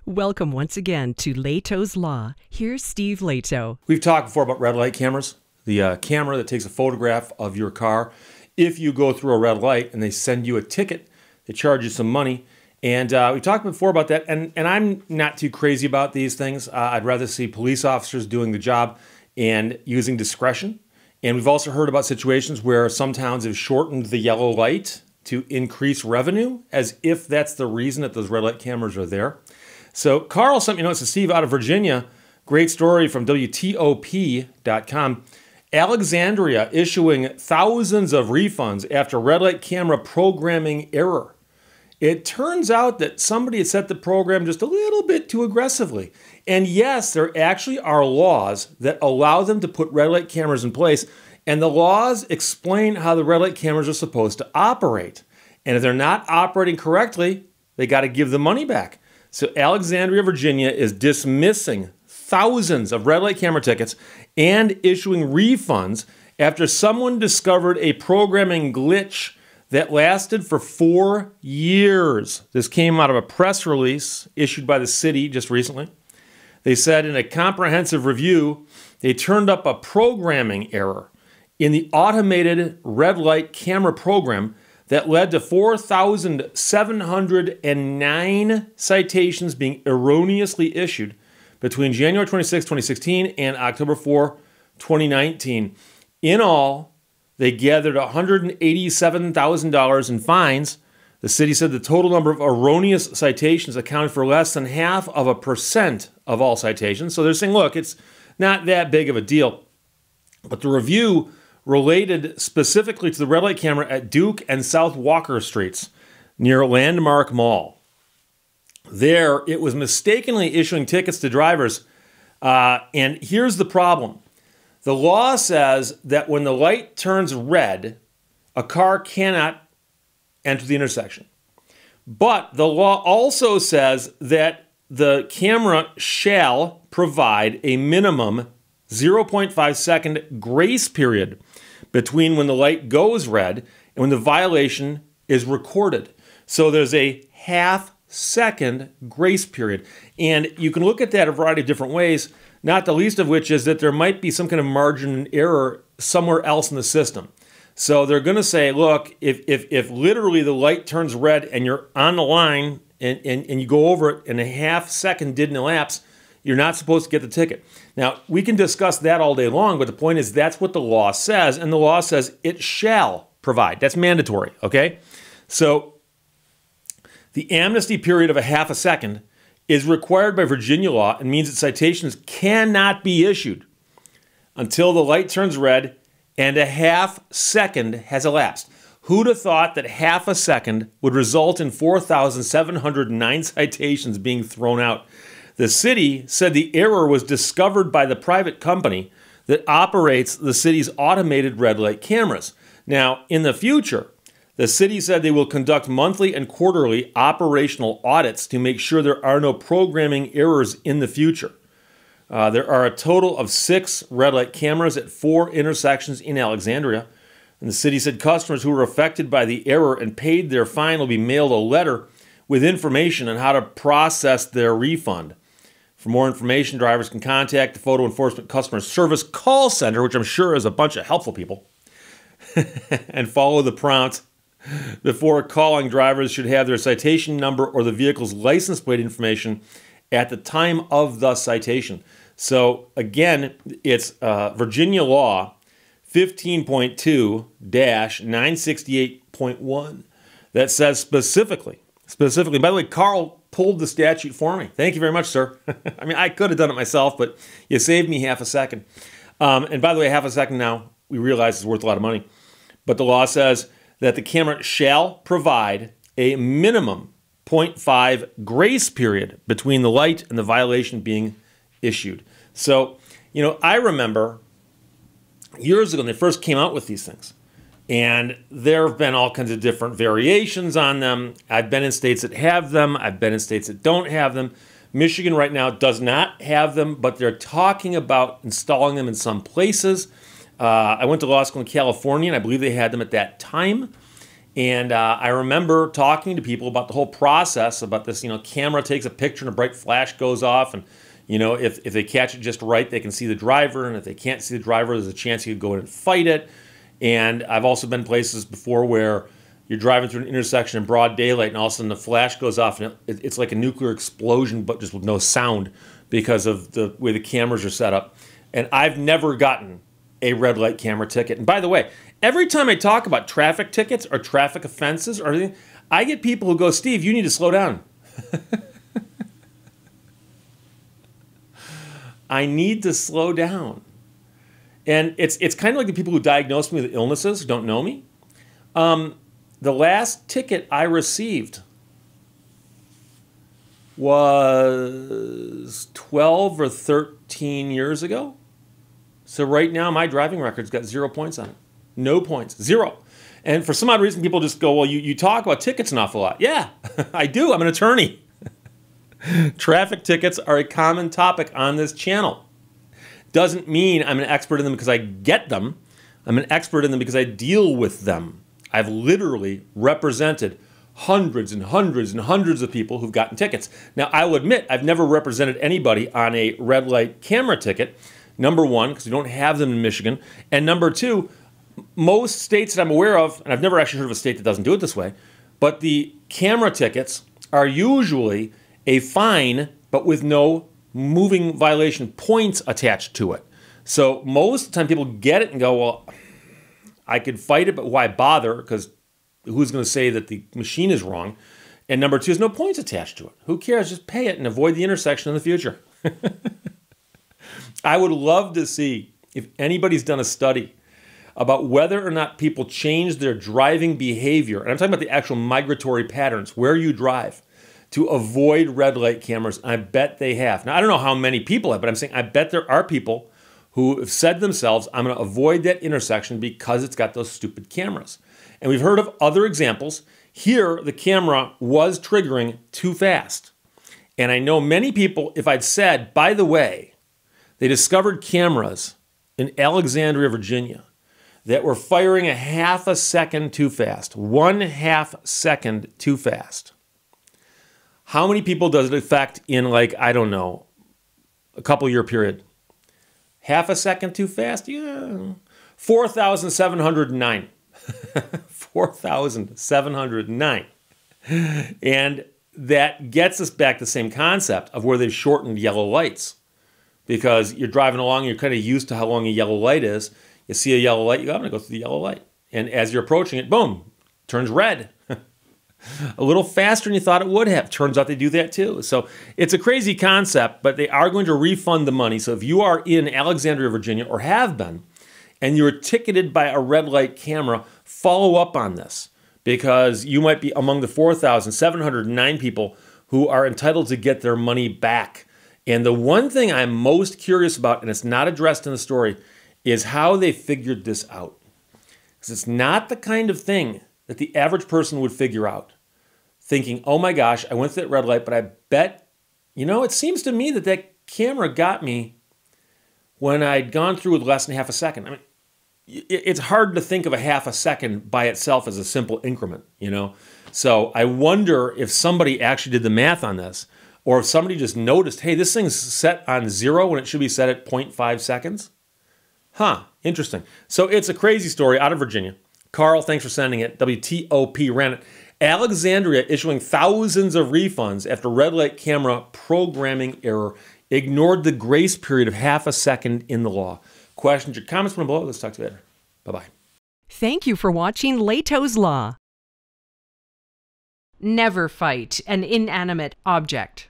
Welcome once again to Lehto's Law. Here's Steve Lehto. We've talked before about red light cameras, the camera that takes a photograph of your car. If you go through a red light and they send you a ticket, they charge you some money. And we talked before about that, and I'm not too crazy about these things. I'd rather see police officers doing the job and using discretion. And we've also heard about situations where some towns have shortened the yellow light to increase revenue, as if that's the reason that those red light cameras are there. So Carl sent me notes to Steve out of Virginia. Great story from WTOP.com. Alexandria issuing thousands of refunds after red light camera programming error. It turns out that somebody had set the program just a little bit too aggressively. And yes, there actually are laws that allow them to put red light cameras in place, and the laws explain how the red light cameras are supposed to operate. And if they're not operating correctly, they got to give the money back. So Alexandria, Virginia is dismissing thousands of red light camera tickets and issuing refunds after someone discovered a programming glitch that lasted for 4 years. This came out of a press release issued by the city just recently. They said in a comprehensive review, they turned up a programming error in the automated red light camera program that led to 4,709 citations being erroneously issued between January 26, 2016 and October 4, 2019. In all, they gathered $187,000 in fines. The city said the total number of erroneous citations accounted for less than 0.5% of all citations. So they're saying, look, it's not that big of a deal. But the review related specifically to the red light camera at Duke and South Walker Streets near Landmark Mall. There, it was mistakenly issuing tickets to drivers. And here's the problem. The law says that when the light turns red, a car cannot enter the intersection. But the law also says that the camera shall provide a minimum 0.5 second grace period between when the light goes red and when the violation is recorded. So there's a half-second grace period. And you can look at that a variety of different ways, not the least of which is that there might be some kind of margin of error somewhere else in the system. So they're going to say, look, if literally the light turns red and you're on the line and you go over it and a half second didn't elapse, you're not supposed to get the ticket. Now, we can discuss that all day long, but the point is that's what the law says, and the law says it shall provide. That's mandatory, okay? So the amnesty period of a half a second is required by Virginia law and means that citations cannot be issued until the light turns red and a half second has elapsed. Who'd have thought that half a second would result in 4,709 citations being thrown out? The city said the error was discovered by the private company that operates the city's automated red light cameras. Now, in the future, the city said they will conduct monthly and quarterly operational audits to make sure there are no programming errors in the future. There are a total of 6 red light cameras at 4 intersections in Alexandria. And the city said customers who were affected by the error and paid their fine will be mailed a letter with information on how to process their refund. For more information, drivers can contact the Photo Enforcement Customer Service Call Center, which I'm sure is a bunch of helpful people, and follow the prompts. Before calling, drivers should have their citation number or the vehicle's license plate information at the time of the citation. So again, it's Virginia law 15.2-968.1 that says specifically, by the way, Carl pulled the statute for me. Thank you very much, sir. I mean, I could have done it myself, but you saved me half a second. And by the way, half a second now, we realize is worth a lot of money. But the law says that the camera shall provide a minimum 0.5 grace period between the light and the violation being issued. So, you know, I remember years ago when they first came out with these things, and there have been all kinds of different variations on them. I've been in states that have them. I've been in states that don't have them. Michigan right now does not have them, but they're talking about installing them in some places. I went to law school in California, and I believe they had them at that time. And I remember talking to people about the whole process, about this, camera takes a picture and a bright flash goes off. And, if they catch it just right, they can see the driver. And if they can't see the driver, there's a chance you could go in and fight it. And I've also been places before where you're driving through an intersection in broad daylight and all of a sudden the flash goes off and it's like a nuclear explosion, but just with no sound because of the way the cameras are set up. And I've never gotten a red light camera ticket. And by the way, every time I talk about traffic tickets or traffic offenses or anything, I get people who go, Steve, you need to slow down. I need to slow down. And it's kind of like the people who diagnose me with illnesses who don't know me. The last ticket I received was 12 or 13 years ago. So right now, my driving record's got 0 points on it. No points. 0. And for some odd reason, people just go, well, you talk about tickets an awful lot. Yeah, I do. I'm an attorney. Traffic tickets are a common topic on this channel. Doesn't mean I'm an expert in them because I get them. I'm an expert in them because I deal with them. I've literally represented hundreds and hundreds and hundreds of people who've gotten tickets. Now, I will admit, I've never represented anybody on a red light camera ticket. Number one, because we don't have them in Michigan. And number two, most states that I'm aware of, and I've never actually heard of a state that doesn't do it this way, but the camera tickets are usually a fine, but with no moving violation points attached to it. So most of the time people get it and go, well, I could fight it, but why bother? Because who's going to say that the machine is wrong? And number two, there's no points attached to it. Who cares? Just pay it and avoid the intersection in the future. I would love to see if anybody's done a study about whether or not people change their driving behavior, and I'm talking about the actual migratory patterns, where you drive, to avoid red light cameras. I bet they have. Now, I don't know how many people have, but I'm saying I bet there are people who have said to themselves, I'm going to avoid that intersection because it's got those stupid cameras. And we've heard of other examples. Here, the camera was triggering too fast. And I know many people, if I'd said, by the way, they discovered cameras in Alexandria, Virginia, that were firing a half a second too fast, 1/2 second too fast. How many people does it affect in, like, I don't know, a couple year period? Half a second too fast? Yeah. 4,709. 4,709. And that gets us back to the same concept of where they've shortened yellow lights. Because you're driving along, you're kind of used to how long a yellow light is. You see a yellow light, you go, I'm going to go through the yellow light. And as you're approaching it, boom, turns red. A little faster than you thought it would have. Turns out they do that too. So it's a crazy concept, but they are going to refund the money. So if you are in Alexandria, Virginia, or have been, and you're ticketed by a red light camera, follow up on this, because you might be among the 4,709 people who are entitled to get their money back. And the one thing I'm most curious about, and it's not addressed in the story, is how they figured this out. Because it's not the kind of thing that the average person would figure out. Thinking, oh my gosh, I went through that red light, but I bet, it seems to me that that camera got me when I'd gone through with less than half a second. I mean, it's hard to think of a half a second by itself as a simple increment, So I wonder if somebody actually did the math on this, or if somebody just noticed, hey, this thing's set on 0 when it should be set at 0.5 seconds. Huh, interesting. So it's a crazy story out of Virginia. Carl, thanks for sending it. WTOP ran it. Alexandria issuing thousands of refunds after red light camera programming error ignored the grace period of half a second in the law. Questions or comments from below? Let's talk to you later. Bye-bye. Thank you for watching Lehto's Law. Never fight an inanimate object.